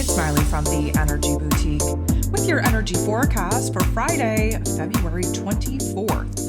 Smiley from the Energy Boutique with your energy forecast for Friday, February 24th.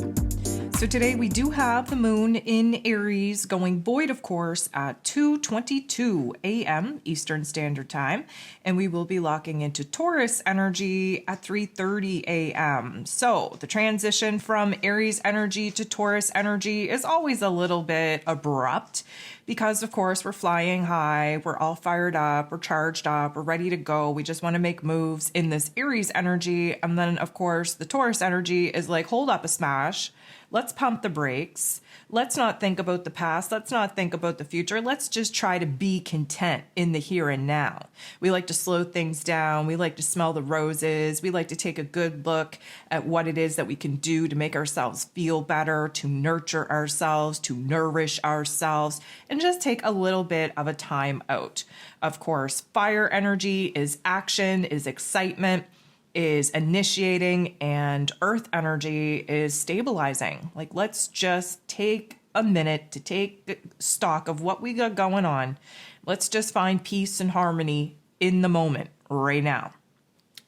So today we do have the moon in Aries going void, of course, at 2:22 a.m. Eastern Standard Time, and we will be locking into Taurus energy at 3:30 a.m. So the transition from Aries energy to Taurus energy is always a little bit abrupt because, of course, we're flying high, we're all fired up, we're charged up, we're ready to go. We just want to make moves in this Aries energy. And then, of course, the Taurus energy is like, hold up a smash. Let's pump the brakes. Let's not think about the past. Let's not think about the future. Let's just try to be content in the here and now. We like to slow things down. We like to smell the roses. We like to take a good look at what it is that we can do to make ourselves feel better, to nurture ourselves, to nourish ourselves, and just take a little bit of a time out. Of course, fire energy is action, is excitement, is initiating, and earth energy is stabilizing. Like, let's just take a minute to take stock of what we got going on. Let's just find peace and harmony in the moment right now.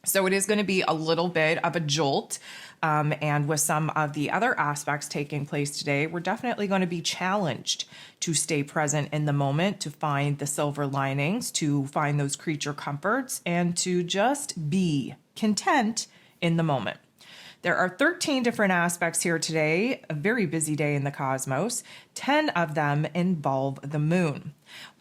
So it is going to be a little bit of a jolt. And with some of the other aspects taking place today, we're definitely going to be challenged to stay present in the moment, to find the silver linings, to find those creature comforts, and to just be content in the moment. There are 13 different aspects here today, a very busy day in the cosmos. 10 of them involve the moon.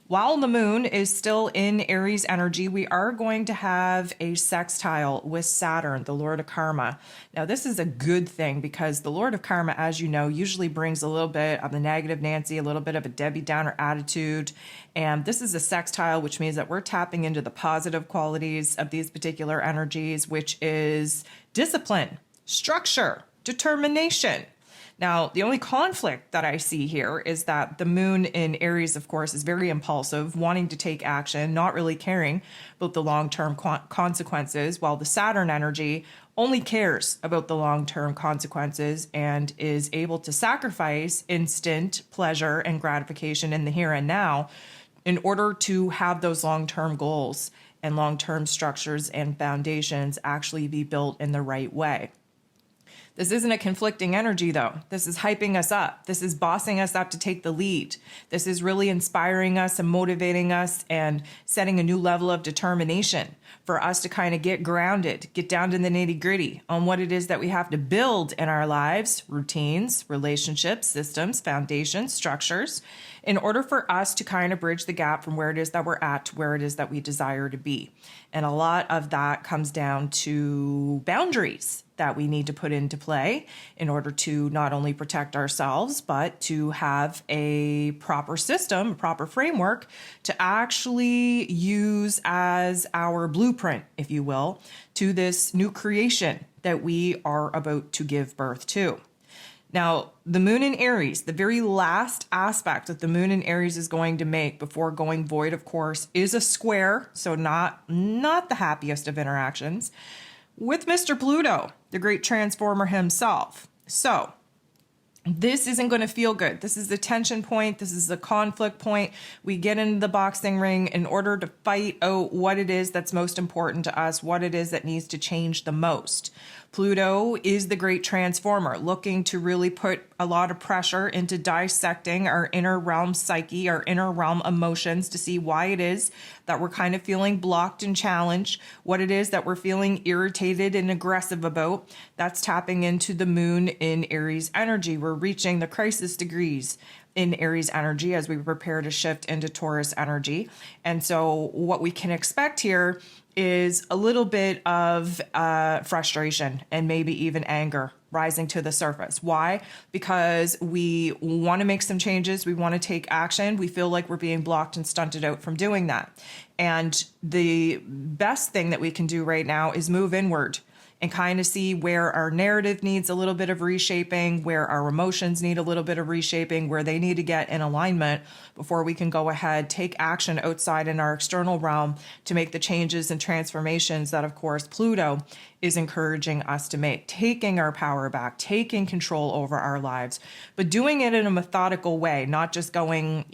While the moon is still in Aries energy, we are going to have a sextile with Saturn, the Lord of Karma. Now, this is a good thing because the Lord of Karma, as you know, usually brings a little bit of the negative Nancy, a little bit of a Debbie Downer attitude. And this is a sextile, which means that we're tapping into the positive qualities of these particular energies, which is discipline, structure, determination. Now, the only conflict that I see here is that the moon in Aries, of course, is very impulsive, wanting to take action, not really caring about the long-term consequences, while the Saturn energy only cares about the long-term consequences and is able to sacrifice instant pleasure and gratification in the here and now in order to have those long-term goals and long-term structures and foundations actually be built in the right way. This isn't a conflicting energy, though. This is hyping us up. This is bossing us up to take the lead. This is really inspiring us and motivating us and setting a new level of determination for us to kind of get grounded, get down to the nitty-gritty on what it is that we have to build in our lives, routines, relationships, systems, foundations, structures, in order for us to kind of bridge the gap from where it is that we're at to where it is that we desire to be. And a lot of that comes down to boundaries that we need to put into play in order to not only protect ourselves, but to have a proper system, a proper framework to actually use as our blueprint, if you will, to this new creation that we are about to give birth to. Now, the moon in Aries, the very last aspect that the moon in Aries is going to make before going void, of course, is a square, so not the happiest of interactions, with Mr. Pluto, the great transformer himself. So this isn't going to feel good. This is the tension point. This is the conflict point. We get into the boxing ring in order to fight out what it is that's most important to us, what it is that needs to change the most. Pluto is the great transformer, looking to really put a lot of pressure into dissecting our inner realm psyche, our inner realm emotions to see why it is that we're kind of feeling blocked and challenged, what it is that we're feeling irritated and aggressive about. That's tapping into the moon in Aries energy. We're reaching the crisis degrees in Aries energy as we prepare to shift into Taurus energy. And so what we can expect here is a little bit of frustration and maybe even anger rising to the surface. Why? Because we want to make some changes. We want to take action. We feel like we're being blocked and stunted out from doing that. And the best thing that we can do right now is move inward and kind of see where our narrative needs a little bit of reshaping, where our emotions need a little bit of reshaping, where they need to get in alignment before we can go ahead, take action outside in our external realm to make the changes and transformations that, of course, Pluto is encouraging us to make, taking our power back, taking control over our lives, but doing it in a methodical way, not just going,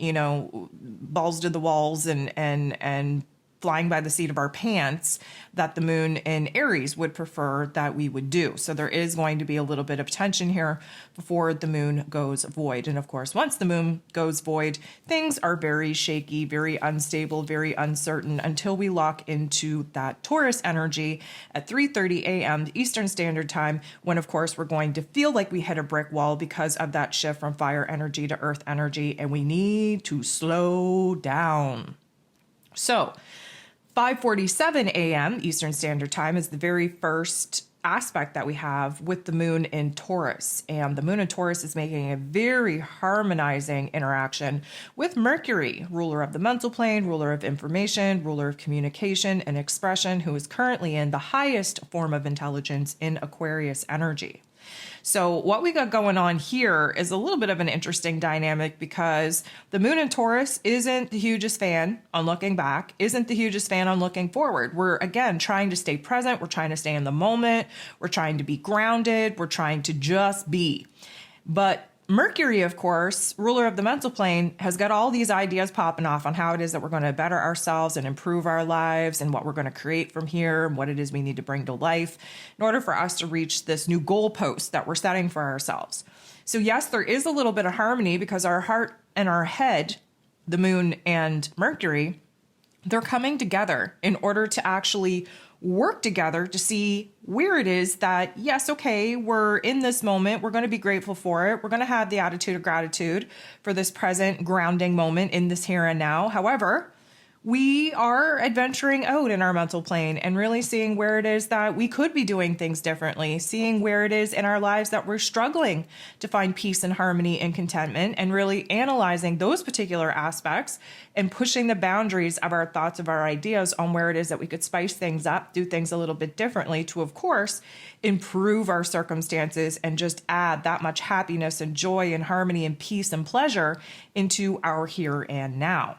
balls to the walls and flying by the seat of our pants that the moon in Aries would prefer that we would do. So there is going to be a little bit of tension here before the moon goes void. And of course, once the moon goes void, things are very shaky, very unstable, very uncertain until we lock into that Taurus energy at 3:30 a.m. Eastern Standard Time, when of course we're going to feel like we hit a brick wall because of that shift from fire energy to earth energy, and we need to slow down. So 5:47 a.m. Eastern Standard Time is the very first aspect that we have with the moon in Taurus. And the moon in Taurus is making a very harmonizing interaction with Mercury, ruler of the mental plane, ruler of information, ruler of communication and expression, who is currently in the highest form of intelligence in Aquarius energy. So what we got going on here is a little bit of an interesting dynamic, because the moon in Taurus isn't the hugest fan on looking back, isn't the hugest fan on looking forward. We're, again, trying to stay present. We're trying to stay in the moment. We're trying to be grounded. We're trying to just be. But Mercury, of course, ruler of the mental plane, has got all these ideas popping off on how it is that we're going to better ourselves and improve our lives, and what we're going to create from here, and what it is we need to bring to life in order for us to reach this new goalpost that we're setting for ourselves. So yes, there is a little bit of harmony, because our heart and our head, the moon and Mercury, they're coming together in order to actually work together to see where it is that, yes, okay, we're in this moment. We're going to be grateful for it. We're going to have the attitude of gratitude for this present grounding moment in this here and now. However, we are adventuring out in our mental plane and really seeing where it is that we could be doing things differently, seeing where it is in our lives that we're struggling to find peace and harmony and contentment, and really analyzing those particular aspects and pushing the boundaries of our thoughts, of our ideas on where it is that we could spice things up, do things a little bit differently to, of course, improve our circumstances and just add that much happiness and joy and harmony and peace and pleasure into our here and now.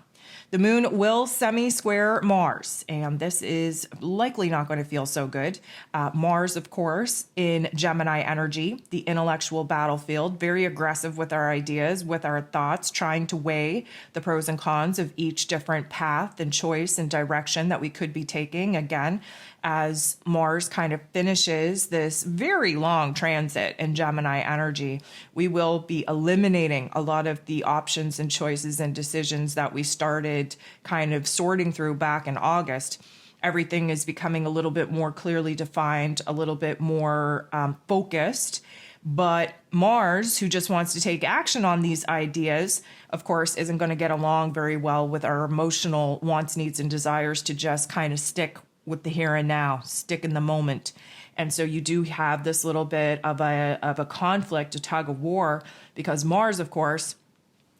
The moon will semi-square Mars, and this is likely not going to feel so good. Mars, of course, in Gemini energy, the intellectual battlefield, very aggressive with our ideas, with our thoughts, trying to weigh the pros and cons of each different path and choice and direction that we could be taking. Again, as Mars kind of finishes this very long transit in Gemini energy, we will be eliminating a lot of the options and choices and decisions that we started kind of sorting through back in August. Everything is becoming a little bit more clearly defined, a little bit more focused. But Mars, who just wants to take action on these ideas, of course, isn't going to get along very well with our emotional wants, needs, and desires to just kind of stick with the here and now, stick in the moment. And so you do have this little bit of a conflict, a tug of war, because Mars, of course,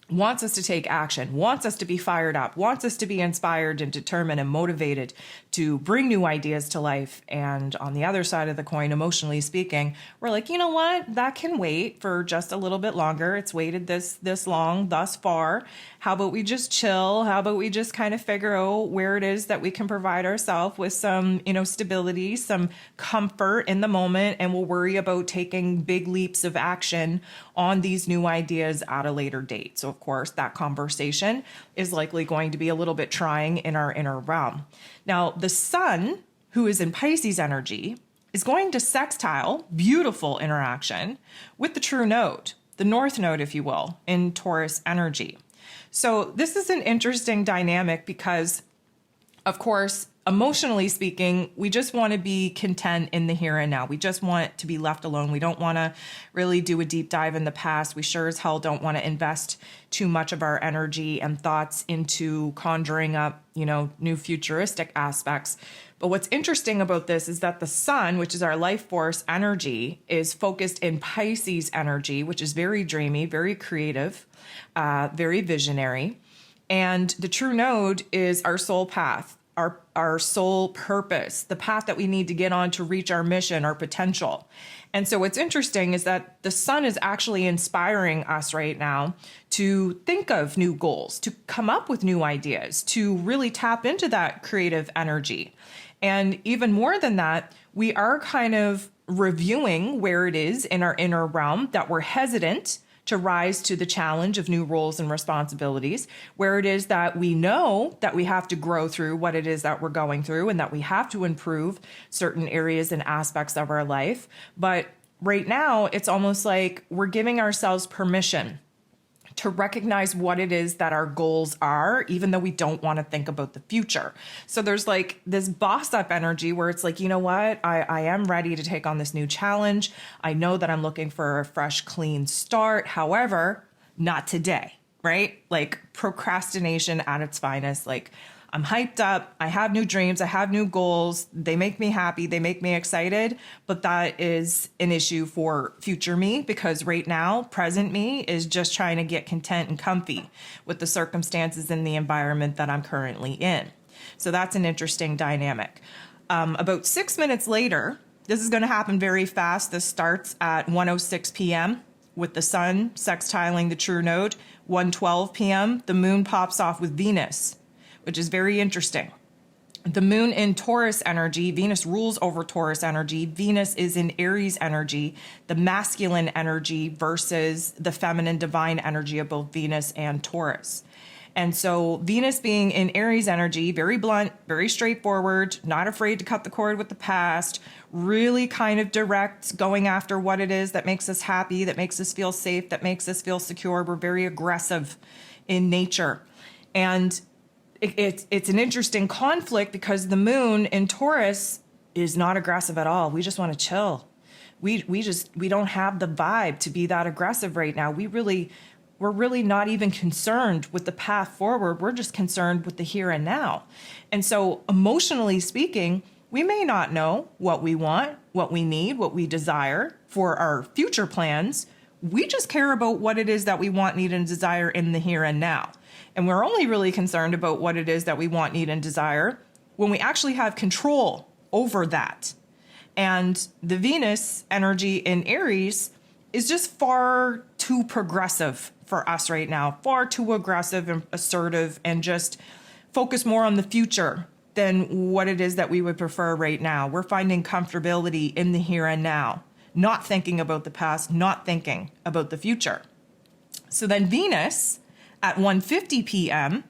wants us to take action, wants us to be fired up, wants us to be inspired and determined and motivated to bring new ideas to life. And on the other side of the coin, emotionally speaking, we're like, you know what, that can wait for just a little bit longer. It's waited this long thus far. How about we just chill? How about we just kind of figure out where it is that we can provide ourselves with some, stability, some comfort in the moment, and we'll worry about taking big leaps of action on these new ideas at a later date. So of course, that conversation is likely going to be a little bit trying in our inner realm. Now, the sun, who is in Pisces energy, is going to sextile, beautiful interaction, with the true node, the north node, if you will, in Taurus energy. So this is an interesting dynamic because, of course, emotionally speaking, we just want to be content in the here and now. We just want to be left alone. We don't want to really do a deep dive in the past. We sure as hell don't want to invest too much of our energy and thoughts into conjuring up, new futuristic aspects. But what's interesting about this is that the sun, which is our life force energy, is focused in Pisces energy, which is very dreamy, very creative, very visionary. And the true node is our soul path, our soul purpose, the path that we need to get on to reach our mission, our potential. And so what's interesting is that the sun is actually inspiring us right now to think of new goals, to come up with new ideas, to really tap into that creative energy. And even more than that, we are kind of reviewing where it is in our inner realm that we're hesitant to rise to the challenge of new roles and responsibilities, where it is that we know that we have to grow through what it is that we're going through and that we have to improve certain areas and aspects of our life. But right now, it's almost like we're giving ourselves permission to recognize what it is that our goals are, even though we don't want to think about the future. So there's like this boss up energy where it's like, you know what, I am ready to take on this new challenge. I know that I'm looking for a fresh, clean start. However, not today, right? Like procrastination at its finest. Like, I'm hyped up. I have new dreams. I have new goals. They make me happy. They make me excited. But that is an issue for future me, because right now, present me is just trying to get content and comfy with the circumstances and the environment that I'm currently in. So that's an interesting dynamic. About 6 minutes later, this is going to happen very fast. This starts at 1:06 p.m. with the sun sextiling the true node. 1:12 p.m., the moon pops off with Venus, which is very interesting. The moon in Taurus energy, Venus rules over Taurus energy. Venus is in Aries energy, the masculine energy versus the feminine divine energy of both Venus and Taurus. And so Venus being in Aries energy, very blunt, very straightforward, not afraid to cut the cord with the past, really kind of direct, going after what it is that makes us happy, that makes us feel safe, that makes us feel secure. We're very aggressive in nature. And it's an interesting conflict because the moon in Taurus is not aggressive at all. We just want to chill. We don't have the vibe to be that aggressive right now. We're really not even concerned with the path forward. We're just concerned with the here and now. And so emotionally speaking, we may not know what we want, what we need, what we desire for our future plans. We just care about what it is that we want, need, and desire in the here and now. And we're only really concerned about what it is that we want, need, and desire when we actually have control over that. And the Venus energy in Aries is just far too progressive for us right now, far too aggressive and assertive, and just focus more on the future than what it is that we would prefer right now. We're finding comfortability in the here and now, not thinking about the past, not thinking about the future. So then Venus at 1:50 p.m.,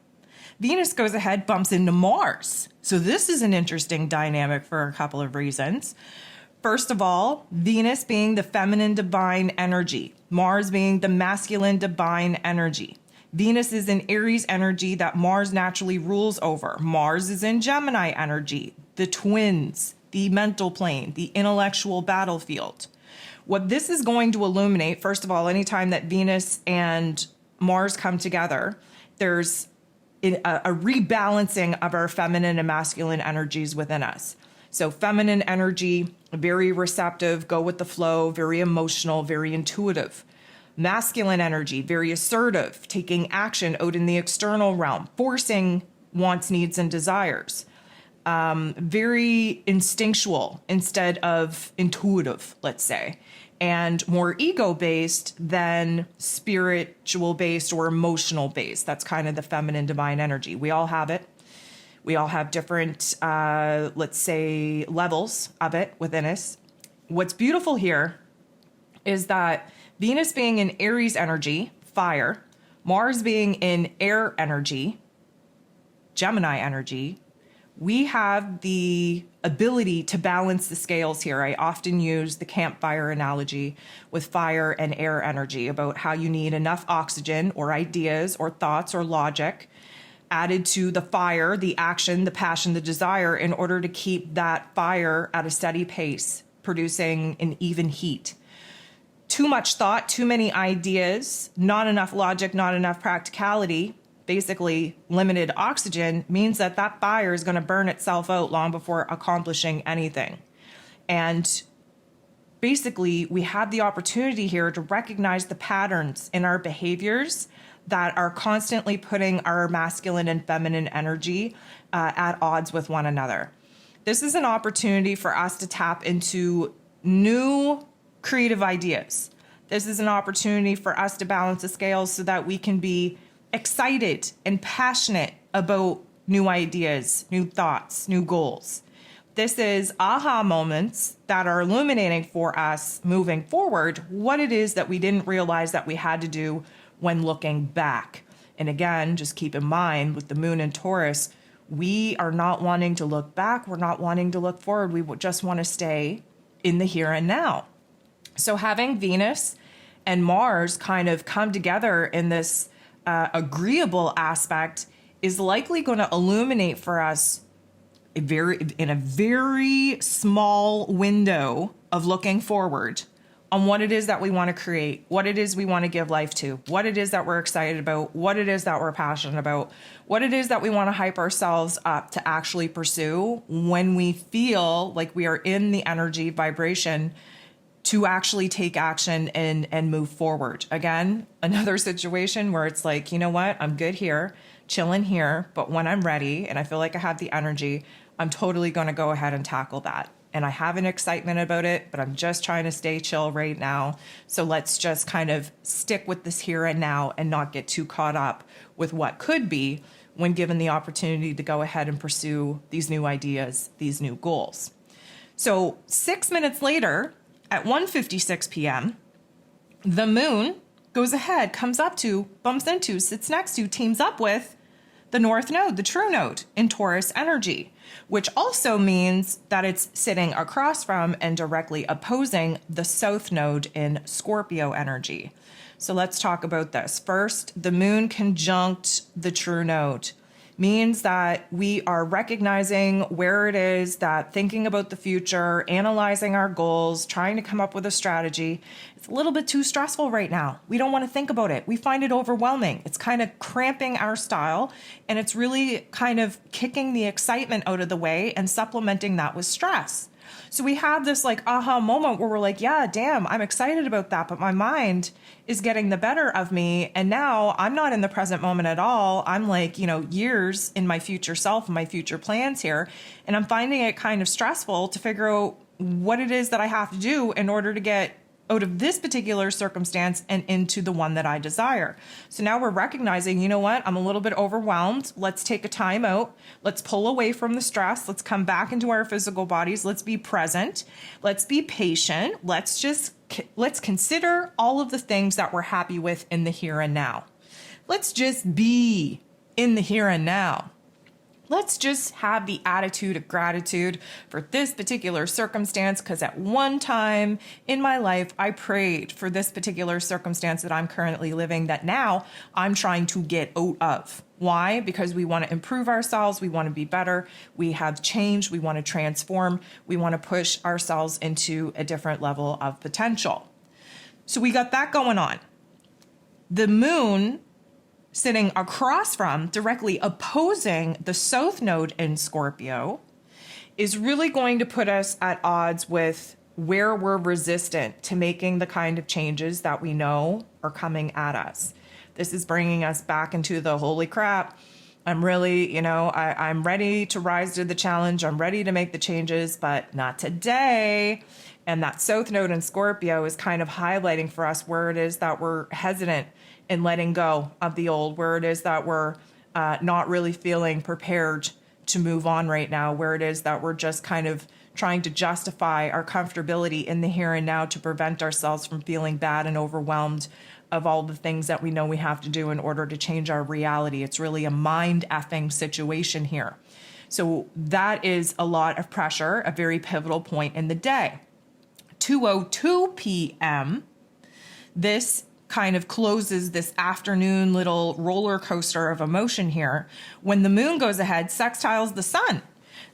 Venus goes ahead, bumps into Mars. So this is an interesting dynamic for a couple of reasons. First of all, Venus being the feminine divine energy, Mars being the masculine divine energy. Venus is in Aries energy that Mars naturally rules over. Mars is in Gemini energy, the twins, the mental plane, the intellectual battlefield. What this is going to illuminate, first of all, anytime that Venus and Mars come together, there's a rebalancing of our feminine and masculine energies within us. So feminine energy, very receptive, go with the flow, very emotional, very intuitive. Masculine energy, very assertive, taking action out in the external realm, forcing wants, needs, and desires. Very instinctual instead of intuitive, let's say, and more ego-based than spiritual-based or emotional-based. That's kind of the feminine divine energy. We all have it. We all have different, let's say, levels of it within us. What's beautiful here is that Venus being in Aries energy, fire, Mars being in air energy, Gemini energy, we have the ability to balance the scales here. I often use the campfire analogy with fire and air energy about how you need enough oxygen or ideas or thoughts or logic added to the fire, the action, the passion, the desire in order to keep that fire at a steady pace, producing an even heat. Too much thought, too many ideas, not enough logic, not enough practicality, basically limited oxygen, means that that fire is going to burn itself out long before accomplishing anything. And basically, we have the opportunity here to recognize the patterns in our behaviors that are constantly putting our masculine and feminine energy at odds with one another. This is an opportunity for us to tap into new creative ideas. This is an opportunity for us to balance the scales so that we can be excited and passionate about new ideas, new thoughts, new goals. this is aha moments that are illuminating for us moving forward what it is that we didn't realize that we had to do when looking back. And again, just keep in mind with the moon in Taurus, we are not wanting to look back. We're not wanting to look forward. We just want to stay in the here and now. So having Venus and Mars kind of come together in this agreeable aspect is likely going to illuminate for us in a very small window of looking forward on what it is that we want to create, what it is we want to give life to, what it is that we're excited about, what it is that we're passionate about, what it is that we want to hype ourselves up to actually pursue when we feel like we are in the energy vibration to actually take action and move forward. Again, another situation where it's like, you know what, I'm good here, chilling here, but when I'm ready and I feel like I have the energy, I'm totally going to go ahead and tackle that. And I have an excitement about it, but I'm just trying to stay chill right now. So let's just kind of stick with this here and now and not get too caught up with what could be when given the opportunity to go ahead and pursue these new ideas, these new goals. So 6 minutes later, at 1:56 p.m., the moon goes ahead, comes up to, bumps into, sits next to, teams up with the North Node, the true node in Taurus energy, which also means that it's sitting across from and directly opposing the South Node in Scorpio energy. So let's talk about this. First, the moon conjunct the true node means that we are recognizing where it is that thinking about the future, analyzing our goals, trying to come up with a strategy, it's a little bit too stressful right now. We don't want to think about it. We find it overwhelming. It's kind of cramping our style, and it's really kind of kicking the excitement out of the way and supplementing that with stress. So we have this like aha moment where we're like, yeah, damn, I'm excited about that, but my mind is getting the better of me. And now I'm not in the present moment at all. I'm like, years in my future self, my future plans here. And I'm finding it kind of stressful to figure out what it is that I have to do in order to get out of this particular circumstance and into the one that I desire. So now we're recognizing, you know what, I'm a little bit overwhelmed. Let's take a time out. Let's pull away from the stress. Let's come back into our physical bodies. Let's be present. Let's be patient. Let's consider all of the things that we're happy with in the here and now. Let's just be in the here and now. Let's just have the attitude of gratitude for this particular circumstance, because at one time in my life, I prayed for this particular circumstance that I'm currently living that now I'm trying to get out of. Why? Because we want to improve ourselves. We want to be better. We have changed. We want to transform. We want to push ourselves into a different level of potential. So we got that going on. The moon sitting across from, directly opposing the South Node in Scorpio, is really going to put us at odds with where we're resistant to making the kind of changes that we know are coming at us. This is bringing us back into the holy crap. I'm really, I'm ready to rise to the challenge. I'm ready to make the changes, but not today. And that South Node in Scorpio is kind of highlighting for us where it is that we're hesitant in letting go of the old, where it is that we're not really feeling prepared to move on right now, where it is that we're just kind of trying to justify our comfortability in the here and now to prevent ourselves from feeling bad and overwhelmed of all the things that we know we have to do in order to change our reality. It's really a mind effing situation here. So that is a lot of pressure, a very pivotal point in the day. 2:02 p.m., this kind of closes this afternoon little roller coaster of emotion here when the moon goes ahead, sextiles the sun.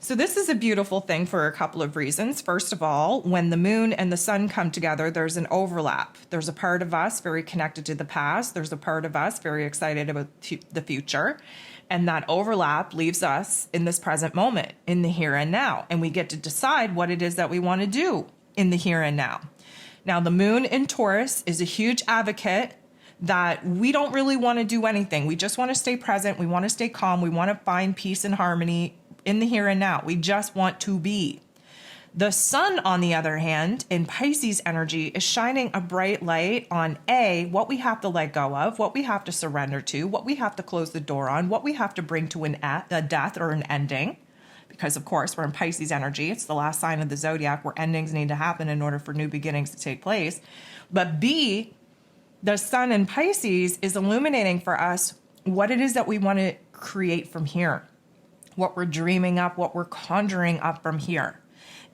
So this is a beautiful thing for a couple of reasons. First of all, when the moon and the sun come together, there's an overlap. There's a part of us very connected to the past. There's a part of us very excited about the future. And that overlap leaves us in this present moment, in the here and now. And we get to decide what it is that we want to do in the here and now. Now, the moon in Taurus is a huge advocate that we don't really want to do anything. We just want to stay present. We want to stay calm. We want to find peace and harmony in the here and now. We just want to be. The sun, on the other hand, in Pisces energy is shining a bright light on what we have to let go of, what we have to surrender to, what we have to close the door on, what we have to bring to a death or an ending. because of course we're in Pisces energy. It's the last sign of the zodiac where endings need to happen in order for new beginnings to take place. But B, the sun in Pisces is illuminating for us what it is that we want to create from here, what we're dreaming up, what we're conjuring up from here.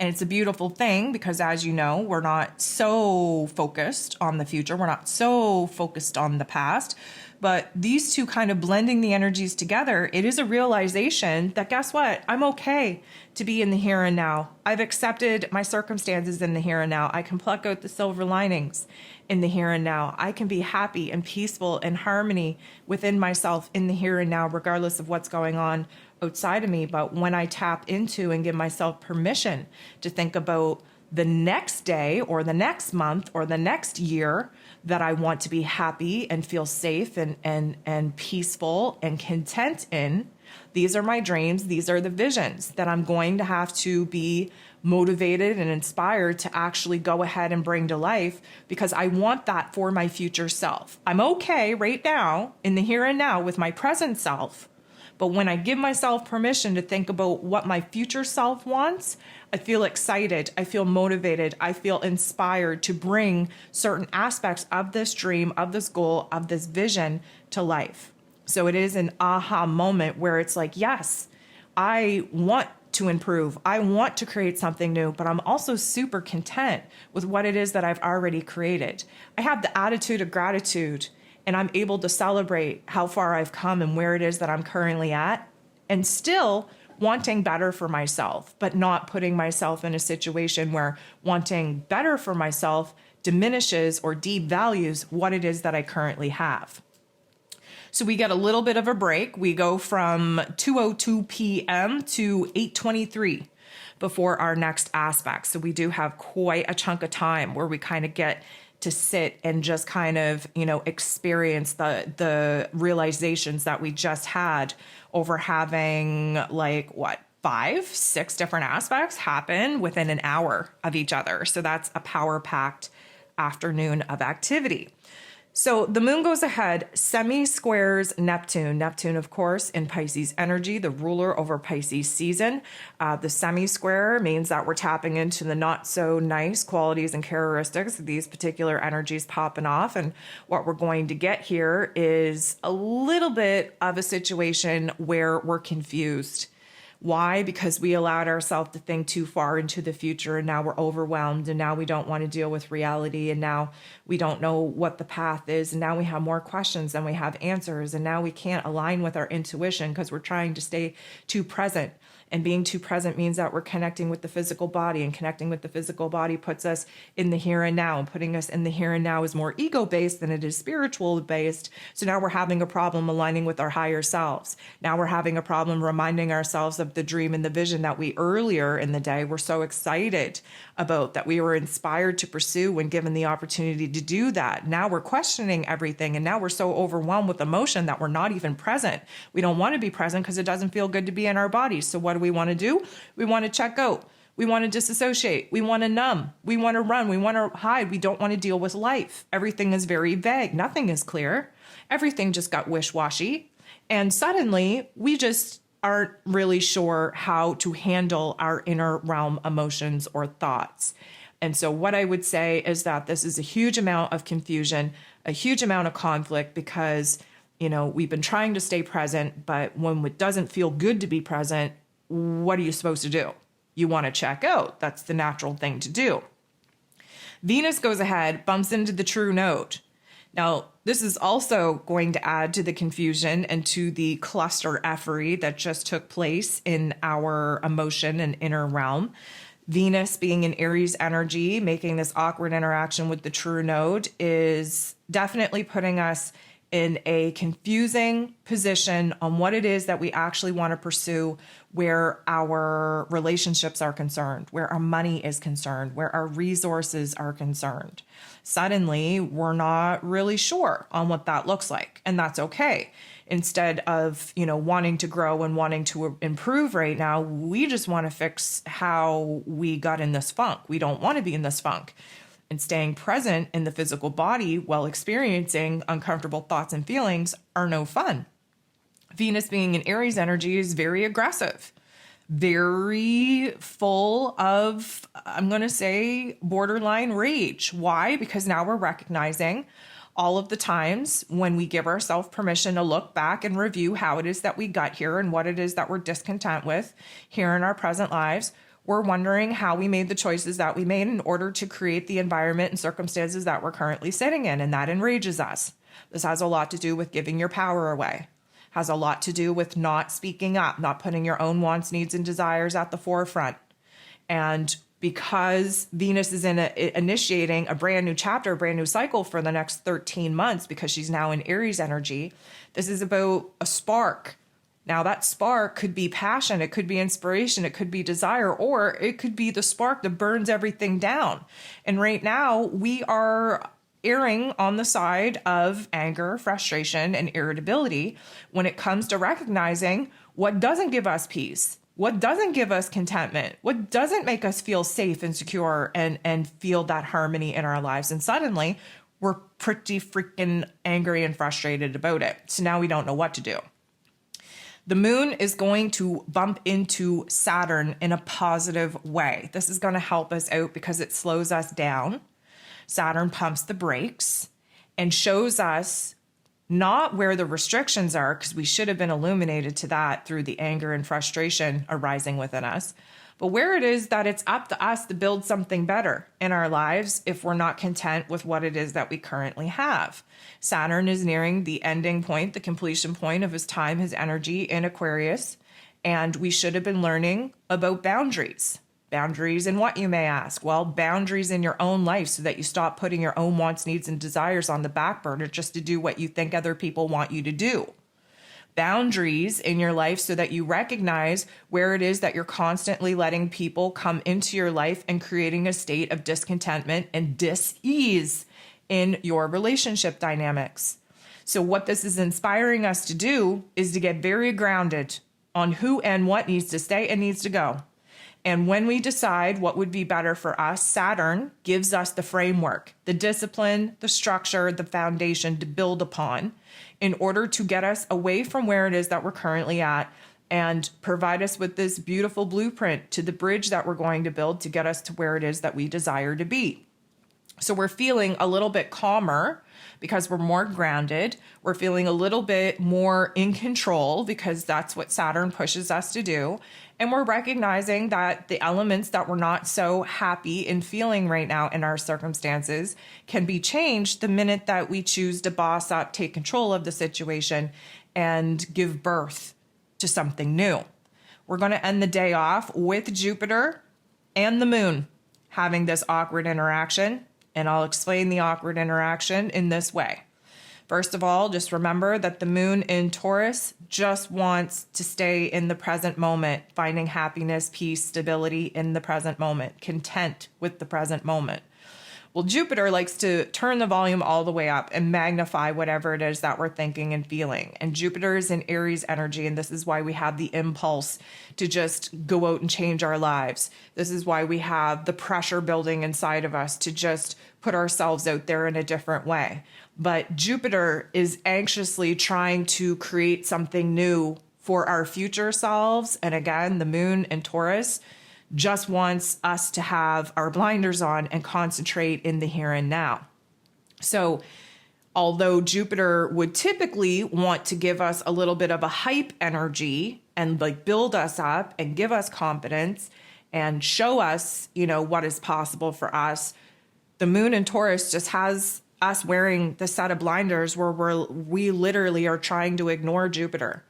And it's a beautiful thing because, as you know, we're not so focused on the future. We're not so focused on the past. But these two kind of blending the energies together, it is a realization that, guess what? I'm okay to be in the here and now. I've accepted my circumstances in the here and now. I can pluck out the silver linings in the here and now. I can be happy and peaceful and harmony within myself in the here and now, regardless of what's going on outside of me. But when I tap into and give myself permission to think about the next day or the next month or the next year that I want to be happy and feel safe and peaceful and content in, these are my dreams. These are the visions that I'm going to have to be motivated and inspired to actually go ahead and bring to life, because I want that for my future self. I'm okay right now in the here and now with my present self. But when I give myself permission to think about what my future self wants, I feel excited, I feel motivated, I feel inspired to bring certain aspects of this dream, of this goal, of this vision to life. So it is an aha moment where it's like, yes, I want to improve. I want to create something new, but I'm also super content with what it is that I've already created. I have the attitude of gratitude, and I'm able to celebrate how far I've come and where it is that I'm currently at, and still wanting better for myself, but not putting myself in a situation where wanting better for myself diminishes or devalues what it is that I currently have. So we get a little bit of a break. We go from 2:02 p.m. to 8:23 before our next aspect. So we do have quite a chunk of time where we kind of get to sit and just kind of, experience the realizations that we just had over having 5, 6 different aspects happen within an hour of each other. So that's a power-packed afternoon of activity. So the moon goes ahead, semi-squares Neptune. Neptune, of course, in Pisces energy, the ruler over Pisces season. The semi-square means that we're tapping into the not so nice qualities and characteristics of these particular energies popping off. And what we're going to get here is a little bit of a situation where we're confused. Why? Because we allowed ourselves to think too far into the future, and now we're overwhelmed, and now we don't want to deal with reality, and now we don't know what the path is, and now we have more questions than we have answers, and now we can't align with our intuition because we're trying to stay too present. And being too present means that we're connecting with the physical body, and connecting with the physical body puts us in the here and now, and putting us in the here and now is more ego-based than it is spiritual-based. So now we're having a problem aligning with our higher selves. Now we're having a problem reminding ourselves of the dream and the vision that we earlier in the day were so excited about, that we were inspired to pursue when given the opportunity to do that. Now we're questioning everything, and now we're so overwhelmed with emotion that we're not even present. We don't want to be present because it doesn't feel good to be in our bodies. So what do we want to do? We want to check out. We want to disassociate. We want to numb. We want to run. We want to hide. We don't want to deal with life. Everything is very vague. Nothing is clear. Everything just got wish-washy. And suddenly we just aren't really sure how to handle our inner realm emotions or thoughts. And so what I would say is that this is a huge amount of confusion, a huge amount of conflict, because, we've been trying to stay present, but when it doesn't feel good to be present, what are you supposed to do? You want to check out. That's the natural thing to do. Venus goes ahead, bumps into the true node. Now, this is also going to add to the confusion and to the cluster effery that just took place in our emotion and inner realm. Venus being in Aries energy, making this awkward interaction with the true node, is definitely putting us in a confusing position on what it is that we actually want to pursue, where our relationships are concerned, where our money is concerned, where our resources are concerned. Suddenly, we're not really sure on what that looks like, and that's okay. Instead of, wanting to grow and wanting to improve right now, we just want to fix how we got in this funk. We don't want to be in this funk. And staying present in the physical body while experiencing uncomfortable thoughts and feelings are no fun. Venus being in Aries energy is very aggressive, very full of, I'm going to say, borderline rage. Why? Because now we're recognizing all of the times when we give ourselves permission to look back and review how it is that we got here and what it is that we're discontent with here in our present lives. We're wondering how we made the choices that we made in order to create the environment and circumstances that we're currently sitting in, and that enrages us. This has a lot to do with giving your power away. Has a lot to do with not speaking up, not putting your own wants, needs, and desires at the forefront. And because Venus is initiating a brand new chapter, a brand new cycle for the next 13 months, because she's now in Aries energy, this is about a spark. Now that spark could be passion, it could be inspiration, it could be desire, or it could be the spark that burns everything down. And right now we are erring on the side of anger, frustration, and irritability when it comes to recognizing what doesn't give us peace, what doesn't give us contentment, what doesn't make us feel safe and secure and feel that harmony in our lives. And suddenly we're pretty freaking angry and frustrated about it. So now we don't know what to do. The moon is going to bump into Saturn in a positive way. This is going to help us out because it slows us down. Saturn pumps the brakes and shows us not where the restrictions are, because we should have been illuminated to that through the anger and frustration arising within us, but where it is that it's up to us to build something better in our lives if we're not content with what it is that we currently have. Saturn is nearing the ending point, the completion point of his time, his energy in Aquarius, and we should have been learning about boundaries. Boundaries in what, you may ask? Well, boundaries in your own life so that you stop putting your own wants, needs, and desires on the back burner just to do what you think other people want you to do. Boundaries in your life so that you recognize where it is that you're constantly letting people come into your life and creating a state of discontentment and dis-ease in your relationship dynamics. So what this is inspiring us to do is to get very grounded on who and what needs to stay and needs to go. And when we decide what would be better for us, Saturn gives us the framework, the discipline, the structure, the foundation to build upon in order to get us away from where it is that we're currently at and provide us with this beautiful blueprint to the bridge that we're going to build to get us to where it is that we desire to be. So we're feeling a little bit calmer because we're more grounded. We're feeling a little bit more in control because that's what Saturn pushes us to do. And we're recognizing that the elements that we're not so happy in feeling right now in our circumstances can be changed the minute that we choose to boss up, take control of the situation, and give birth to something new. We're going to end the day off with Jupiter and the moon having this awkward interaction. And I'll explain the awkward interaction in this way. First of all, just remember that the moon in Taurus just wants to stay in the present moment, finding happiness, peace, stability in the present moment, content with the present moment. Well, Jupiter likes to turn the volume all the way up and magnify whatever it is that we're thinking and feeling. And Jupiter is in Aries energy, and this is why we have the impulse to just go out and change our lives. This is why we have the pressure building inside of us to just put ourselves out there in a different way. But Jupiter is anxiously trying to create something new for our future selves. And again, the moon in Taurus just wants us to have our blinders on and concentrate in the here and now. So although Jupiter would typically want to give us a little bit of a hype energy and like build us up and give us confidence and show us, what is possible for us, the moon in Taurus just has us wearing the set of blinders where we literally are trying to ignore Jupiter.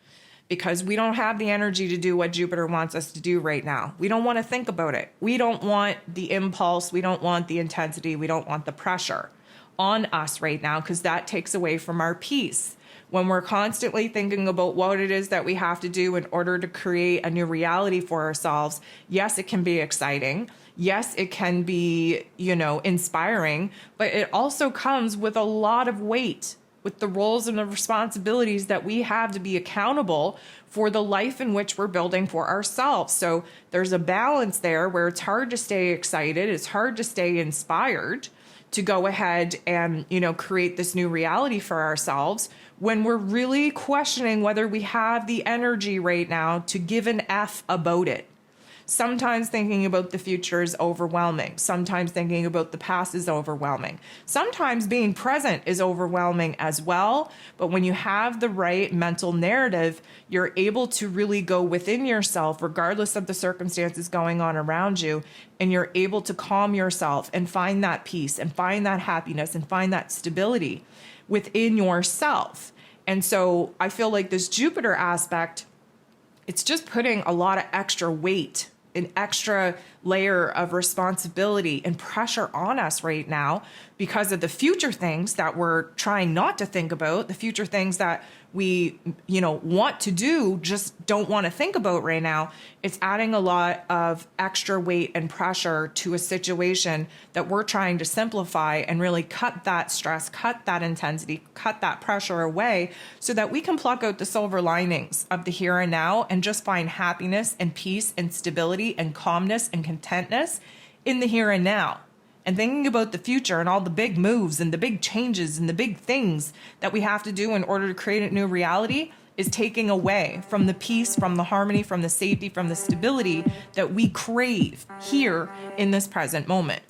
Because we don't have the energy to do what Jupiter wants us to do right now. We don't want to think about it. We don't want the impulse. We don't want the intensity. We don't want the pressure on us right now because that takes away from our peace. When we're constantly thinking about what it is that we have to do in order to create a new reality for ourselves, yes, it can be exciting. Yes, it can be, inspiring, but it also comes with a lot of weight, with the roles and the responsibilities that we have to be accountable for the life in which we're building for ourselves. So there's a balance there where it's hard to stay excited. It's hard to stay inspired to go ahead and, create this new reality for ourselves when we're really questioning whether we have the energy right now to give an F about it. Sometimes thinking about the future is overwhelming. Sometimes thinking about the past is overwhelming. Sometimes being present is overwhelming as well. But when you have the right mental narrative, you're able to really go within yourself, regardless of the circumstances going on around you, and you're able to calm yourself and find that peace and find that happiness and find that stability within yourself. And so I feel like this Jupiter aspect, it's just putting a lot of extra weight, an extra layer of responsibility and pressure on us right now because of the future things that we're trying not to think about, the future things that we, want to do, just don't want to think about right now. It's adding a lot of extra weight and pressure to a situation that we're trying to simplify and really cut that stress, cut that intensity, cut that pressure away so that we can pluck out the silver linings of the here and now and just find happiness and peace and stability and calmness and contentness in the here and now. And thinking about the future and all the big moves and the big changes and the big things that we have to do in order to create a new reality is taking away from the peace, from the harmony, from the safety, from the stability that we crave here in this present moment.